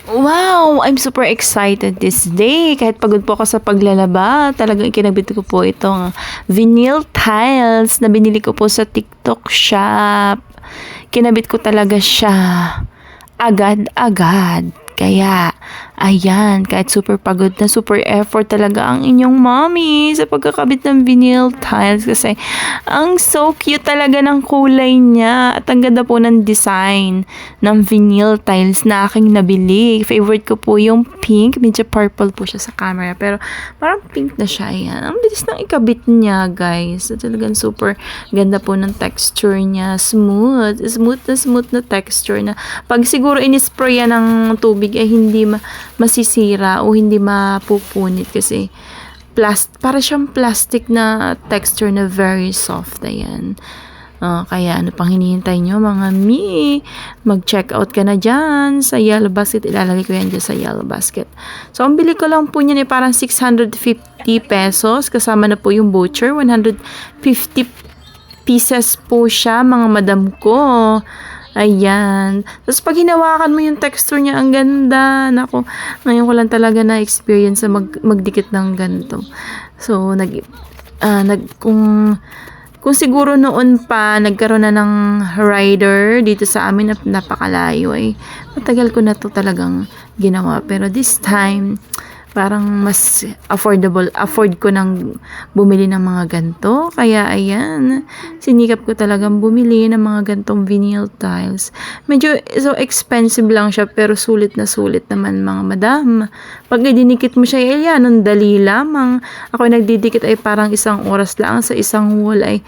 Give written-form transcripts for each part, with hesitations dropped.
Wow! I'm super excited this day. Kahit pagod po ako sa paglalaba, talagang ikinabit ko po itong vinyl tiles na binili ko po sa TikTok shop. Kinabit ko talaga siya agad-agad. Kaya, ayan, kahit super pagod na, super effort talaga ang inyong mommy sa pagkakabit ng vinyl tiles kasi ang so cute talaga ng kulay niya at ang ganda po ng design ng vinyl tiles na aking nabili. Favorite ko po yung pink, medyo purple po siya sa camera pero parang pink na siya, ayan. Ang bilis ng ikabit niya, guys. Talagang super ganda po ng texture niya, smooth na texture na pag siguro inispray yan ng tubig ay hindi masisira o hindi mapupunit kasi para siyang plastic na texture na very soft. Ayan. Kaya ano pang hinihintay nyo mga mi? Mag-check out ka na dyan sa Yellow Basket. Ilalagay ko yan dyan sa Yellow Basket. So, ang bili ko lang po niyan parang 650 pesos. Kasama na po yung voucher. 150 pieces po siya mga madam ko. Ayan. Tapos pag hinawakan mo yung texture niya, ang ganda. Nako, ngayon ko lang talaga na-experience na magdikit ng ganito. So, kung siguro noon pa nagkaroon na ng rider dito sa amin na napakalayo ay matagal ko na to talagang ginawa. Pero this time, parang mas afford ko nang bumili ng mga ganto. Kaya ayan, sinikap ko talagang bumili ng mga gantong vinyl tiles. Medyo so expensive lang siya pero sulit na sulit naman mga madam. Pag dinikit mo siya, ayan, ang dali lamang. Ako nagdidikit ay parang 1 oras lang sa isang wall ay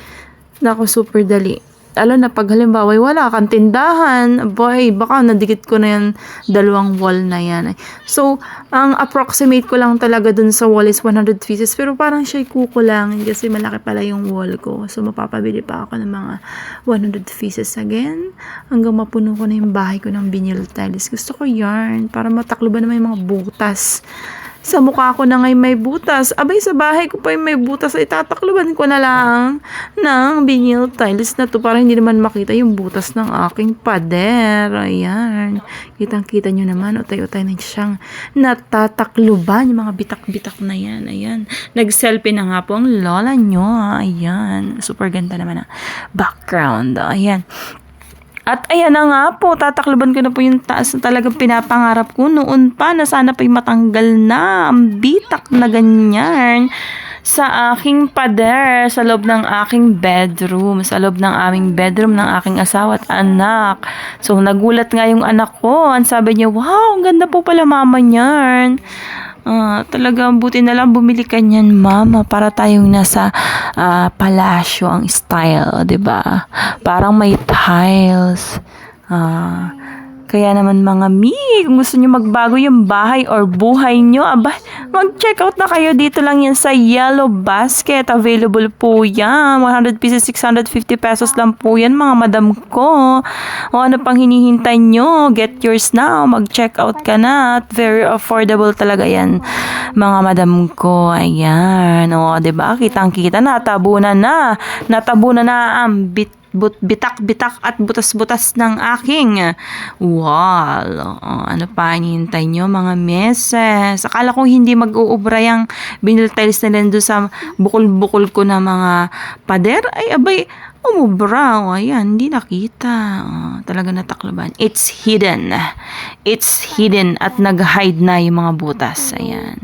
nako super dali. Alam na pag halimbawa wala kang tindahan, boy, baka nadikit ko na yan 2 wall na yan. So, ang approximate ko lang talaga dun sa wall is 100 pieces. Pero parang siya'y kukulangin kasi malaki pala yung wall ko. So, mapapabili pa ako ng mga 100 pieces again. Hanggang mapuno ko na yung bahay ko ng vinyl tiles. Gusto ko yarn para matakloban naman yung mga butas. Sa mukha ko na ngay may butas. Abay, sa bahay ko pa yung may butas. Ay, tatakluban ko na lang ng vinyl tiles na to para hindi naman makita yung butas ng aking pader. Ayan. Kitang-kita nyo naman. Utay-utay na siyang natatakluban. Yung mga bitak-bitak na yan. Ayan. Nag-selfie na nga po ang lola nyo. Ayan. Super ganda naman ang background. Ayan. At ayan na nga po, tatakluban ko na po yung taas na talagang pinapangarap ko noon pa na sana pa'y matanggal na ang bitak na ganyan sa aking pader, sa loob ng aking bedroom, sa loob ng aming bedroom ng aking asawa at anak. So, nagulat nga yung anak ko. Ang sabi niya, wow, ang ganda po pala mama niyan. Talagang buti na lang bumili ka niyan, mama, para tayong nasa palasyo ang style, 'di ba? Parang may tiles. Kaya naman mga mi, kung gusto niyo magbago yung bahay or buhay niyo, mag-check out na kayo. Dito lang yan sa Yellow Basket. Available po yan. 100 pieces, 650 pesos lang po yan mga madam ko. O ano pang hinihintay nyo? Get yours now. Mag-check out ka na. At very affordable talaga yan mga madam ko. Ayan. O, diba? Kitang-kita na. Natabunan na ang bitak-bitak at butas-butas ng aking wall. Ano pa hinihintay nyo mga meses? Akala ko hindi mag-uubra yung vinyl tiles na lang doon sa bukol-bukol ko na mga pader. Ay, abay, umubra. Ayan, hindi nakita. Talaga natakloban. It's hidden. It's hidden at nag-hide na yung mga butas. Ayan.